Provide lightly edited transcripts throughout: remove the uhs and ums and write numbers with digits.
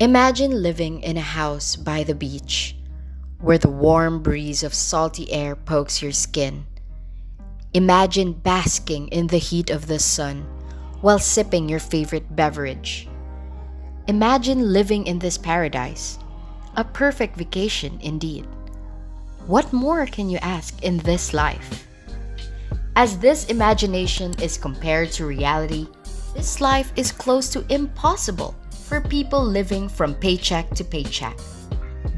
Imagine living in a house by the beach, where the warm breeze of salty air pokes your skin. Imagine basking in the heat of the sun while sipping your favorite beverage. Imagine living in this paradise, a perfect vacation indeed. What more can you ask in this life? As this imagination is compared to reality, this life is close to impossible for people living from paycheck to paycheck.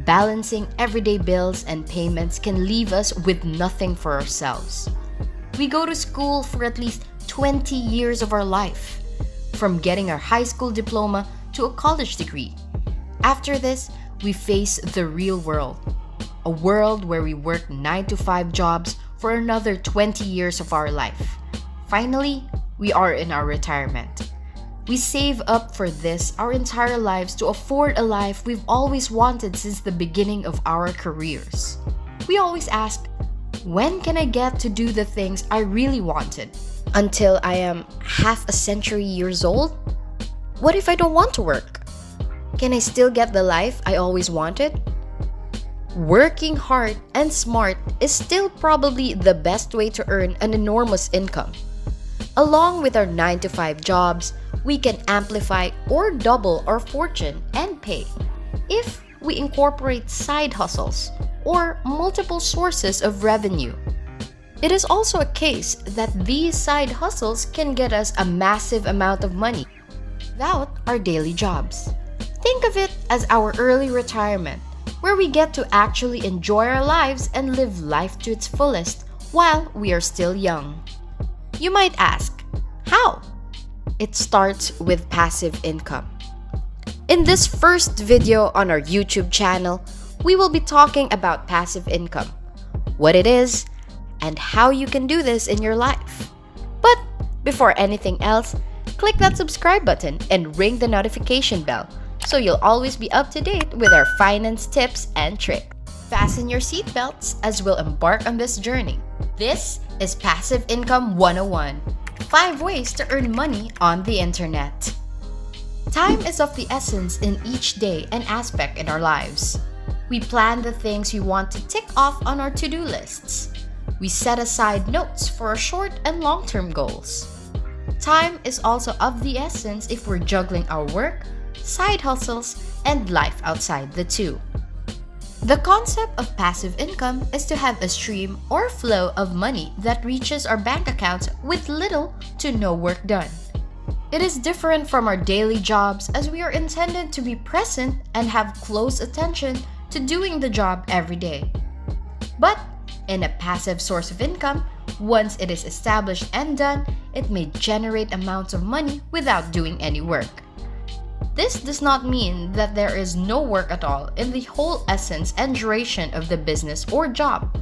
Balancing everyday bills and payments can leave us with nothing for ourselves. We go to school for at least 20 years of our life, from getting our high school diploma to a college degree. After this, we face the real world, a world where we work 9 to 5 jobs for another 20 years of our life. Finally, we are in our retirement. We save up for this our entire lives to afford a life we've always wanted since the beginning of our careers. We always ask, when can I get to do the things I really wanted? Until I am half a century years old? What if I don't want to work? Can I still get the life I always wanted? Working hard and smart is still probably the best way to earn an enormous income. Along with our 9 to 5 jobs, we can amplify or double our fortune and pay if we incorporate side hustles or multiple sources of revenue. It is also a case that these side hustles can get us a massive amount of money without our daily jobs. Think of it as our early retirement, where we get to actually enjoy our lives and live life to its fullest while we are still young. You might ask, how? It starts with passive income. In this first video on our YouTube channel, we will be talking about passive income, what it is, and how you can do this in your life. But before anything else, click that subscribe button and ring the notification bell so you'll always be up to date with our finance tips and tricks. Fasten your seatbelts as we'll embark on this journey. This is Passive Income 101, 5 ways to earn money on the internet. Time is of the essence in each day and aspect in our lives. We plan the things we want to tick off on our to-do lists. We set aside notes for our short and long-term goals. Time is also of the essence if we're juggling our work, side hustles, and life outside the two. The concept of passive income is to have a stream or flow of money that reaches our bank accounts with little to no work done. It is different from our daily jobs as we are intended to be present and have close attention to doing the job every day. But in a passive source of income, once it is established and done, it may generate amounts of money without doing any work. This does not mean that there is no work at all in the whole essence and duration of the business or job,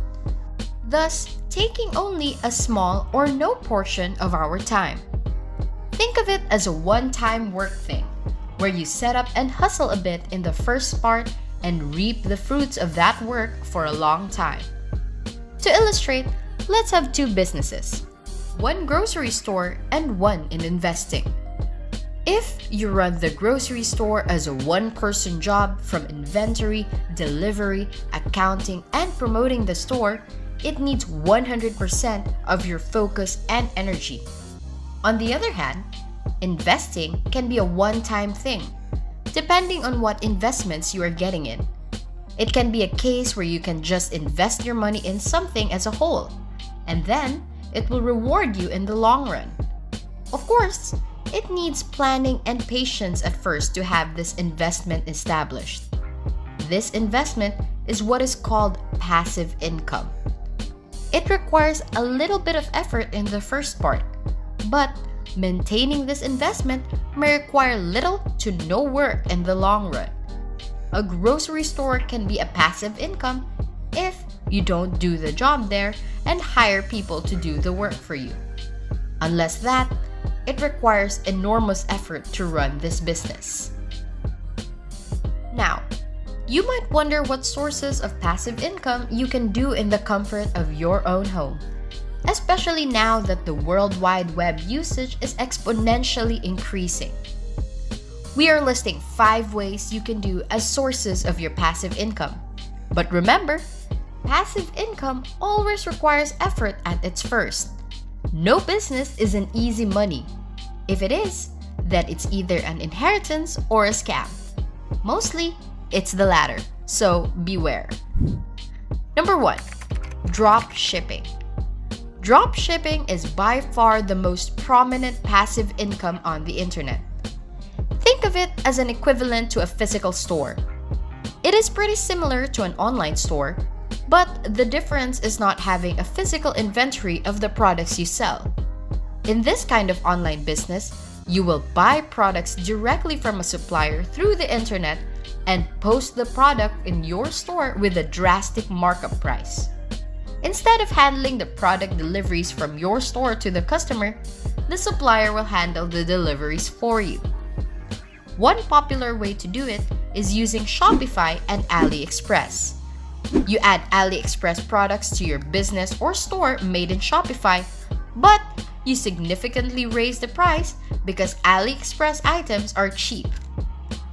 thus taking only a small or no portion of our time. Think of it as a one-time work thing, where you set up and hustle a bit in the first part and reap the fruits of that work for a long time. To illustrate, let's have 2 businesses, one grocery store and one in investing. If you run the grocery store as a one-person job from inventory, delivery, accounting, and promoting the store, it needs 100% of your focus and energy. On the other hand, investing can be a one-time thing, depending on what investments you are getting in. It can be a case where you can just invest your money in something as a whole, and then it will reward you in the long run. Of course, it needs planning and patience at first to have this investment established. This investment is what is called passive income. It requires a little bit of effort in the first part, but maintaining this investment may require little to no work in the long run. A grocery store can be a passive income if you don't do the job there and hire people to do the work for you. Unless that, it requires enormous effort to run this business. Now, you might wonder what sources of passive income you can do in the comfort of your own home, especially now that the World Wide Web usage is exponentially increasing. We are listing 5 ways you can do as sources of your passive income. But remember, passive income always requires effort at its first. No business is an easy money. If it is, then it's either an inheritance or a scam. Mostly, it's the latter, so beware. Number 1, drop shipping. Drop shipping is by far the most prominent passive income on the internet. Think of it as an equivalent to a physical store. It is pretty similar to an online store, but the difference is not having a physical inventory of the products you sell. In this kind of online business, you will buy products directly from a supplier through the internet and post the product in your store with a drastic markup price. Instead of handling the product deliveries from your store to the customer, the supplier will handle the deliveries for you. One popular way to do it is using Shopify and AliExpress. You add AliExpress products to your business or store made in Shopify, but you significantly raise the price because AliExpress items are cheap.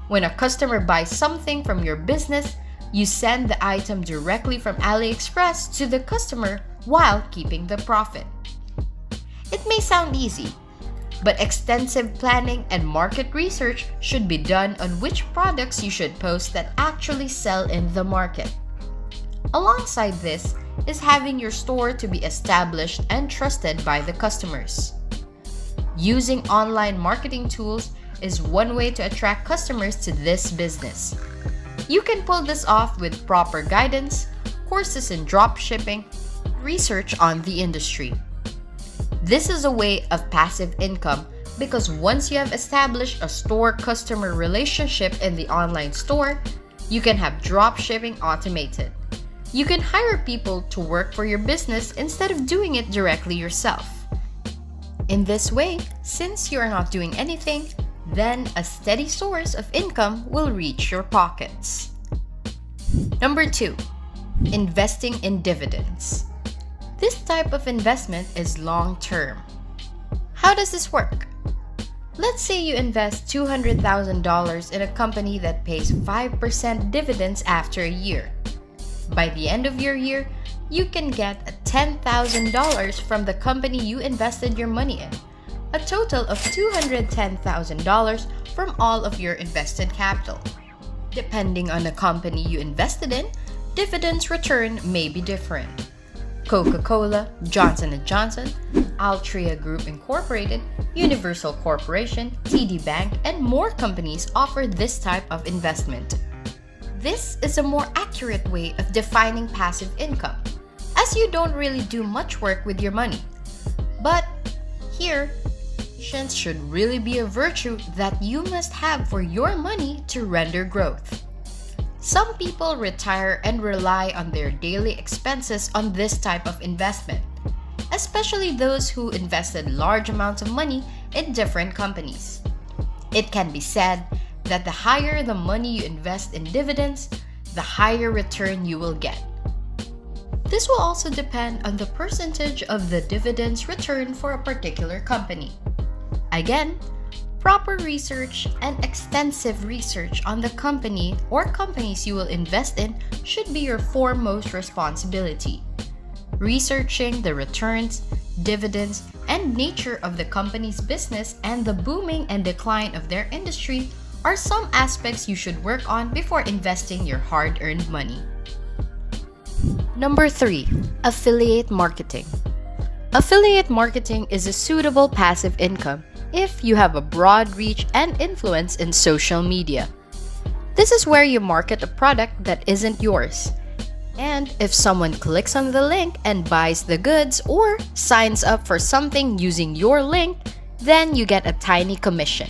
When a customer buys something from your business, you send the item directly from AliExpress to the customer while keeping the profit. It may sound easy, but extensive planning and market research should be done on which products you should post that actually sell in the market. Alongside this is having your store to be established and trusted by the customers. Using online marketing tools is one way to attract customers to this business. You can pull this off with proper guidance, courses in drop shipping, research on the industry. This is a way of passive income because once you have established a store-customer relationship in the online store, you can have drop shipping automated. You can hire people to work for your business instead of doing it directly yourself. In this way, since you are not doing anything, then a steady source of income will reach your pockets. Number 2, investing in dividends. This type of investment is long-term. How does this work? Let's say you invest $200,000 in a company that pays 5% dividends after a year. By the end of your year, you can get $10,000 from the company you invested your money in, a total of $210,000 from all of your invested capital. Depending on the company you invested in, dividends return may be different. Coca-Cola, Johnson & Johnson, Altria Group Incorporated, Universal Corporation, TD Bank, and more companies offer this type of investment. This is a more accurate way of defining passive income, as you don't really do much work with your money. But here, patience should really be a virtue that you must have for your money to render growth. Some people retire and rely on their daily expenses on this type of investment, especially those who invested large amounts of money in different companies. It can be said that the higher the money you invest in dividends, the higher return you will get. This will also depend on the percentage of the dividends returned for a particular company. Again, proper research and extensive research on the company or companies you will invest in should be your foremost responsibility. Researching the returns, dividends, and nature of the company's business and the booming and decline of their industry are some aspects you should work on before investing your hard-earned money. Number 3, affiliate marketing. Affiliate marketing is a suitable passive income if you have a broad reach and influence in social media. This is where you market a product that isn't yours. And if someone clicks on the link and buys the goods or signs up for something using your link, then you get a tiny commission.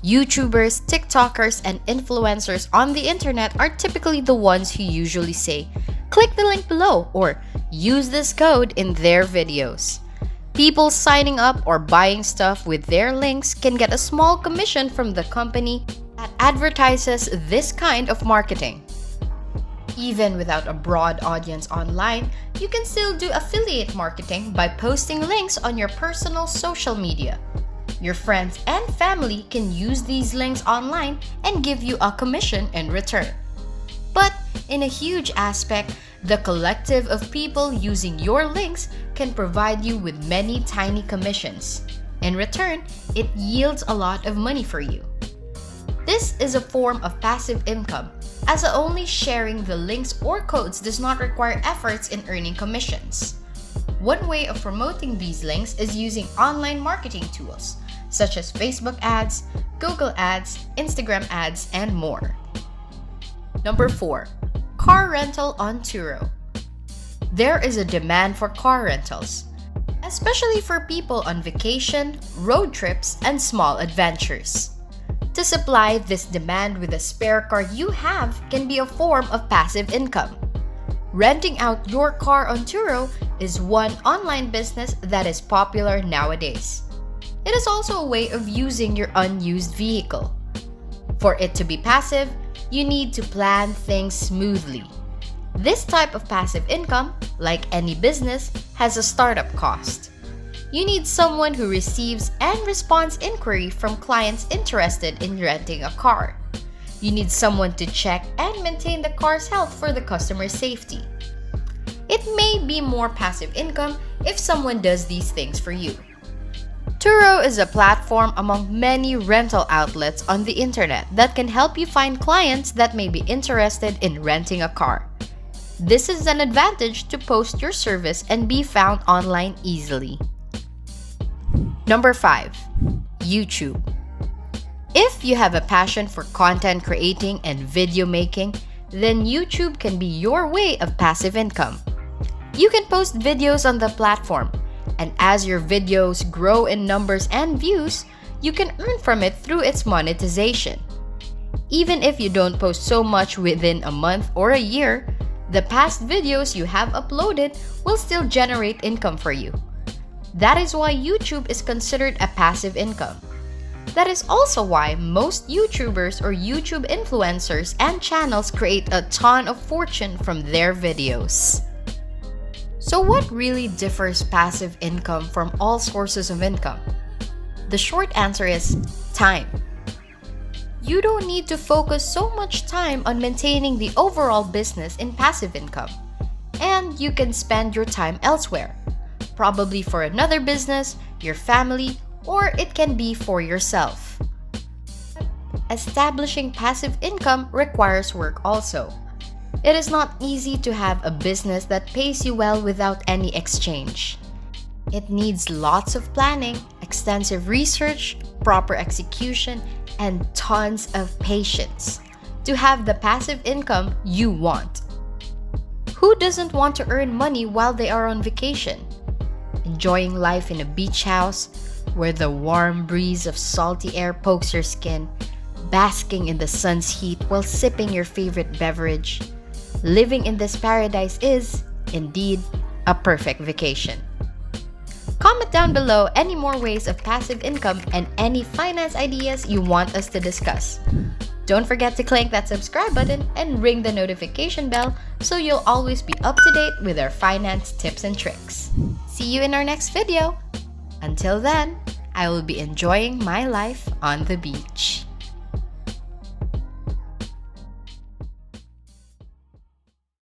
YouTubers, TikTokers, and influencers on the internet are typically the ones who usually say, "Click the link below" or "Use this code" in their videos. People signing up or buying stuff with their links can get a small commission from the company that advertises this kind of marketing. Even without a broad audience online, you can still do affiliate marketing by posting links on your personal social media. Your friends and family can use these links online and give you a commission in return. But in a huge aspect, the collective of people using your links can provide you with many tiny commissions. In return, it yields a lot of money for you. This is a form of passive income, as only sharing the links or codes does not require efforts in earning commissions. One way of promoting these links is using online marketing tools, such as Facebook ads, Google ads, Instagram ads, and more. Number 4. Car rental on Turo. There is a demand for car rentals, especially for people on vacation, road trips, and small adventures. To supply this demand with a spare car you have can be a form of passive income. Renting out your car on Turo is one online business that is popular nowadays. It is also a way of using your unused vehicle. For it to be passive, you need to plan things smoothly. This type of passive income, like any business, has a startup cost. You need someone who receives and responds inquiry from clients interested in renting a car. You need someone to check and maintain the car's health for the customer's safety. It may be more passive income if someone does these things for you. Turo is a platform among many rental outlets on the internet that can help you find clients that may be interested in renting a car. This is an advantage to post your service and be found online easily. Number 5. YouTube. If you have a passion for content creating and video making, then YouTube can be your way of passive income. You can post videos on the platform, and as your videos grow in numbers and views, you can earn from it through its monetization. Even if you don't post so much within a month or a year, the past videos you have uploaded will still generate income for you. That is why YouTube is considered a passive income. That is also why most YouTubers or YouTube influencers and channels create a ton of fortune from their videos. So what really differs passive income from all sources of income? The short answer is time. You don't need to focus so much time on maintaining the overall business in passive income, and you can spend your time elsewhere, probably for another business, your family, or it can be for yourself. Establishing passive income requires work also. It is not easy to have a business that pays you well without any exchange. It needs lots of planning, extensive research, proper execution, and tons of patience to have the passive income you want. Who doesn't want to earn money while they are on vacation? Enjoying life in a beach house where the warm breeze of salty air pokes your skin, basking in the sun's heat while sipping your favorite beverage. Living in this paradise is, indeed, a perfect vacation. Comment down below any more ways of passive income and any finance ideas you want us to discuss. Don't forget to click that subscribe button and ring the notification bell so you'll always be up to date with our finance tips and tricks. See you in our next video. Until then, I will be enjoying my life on the beach.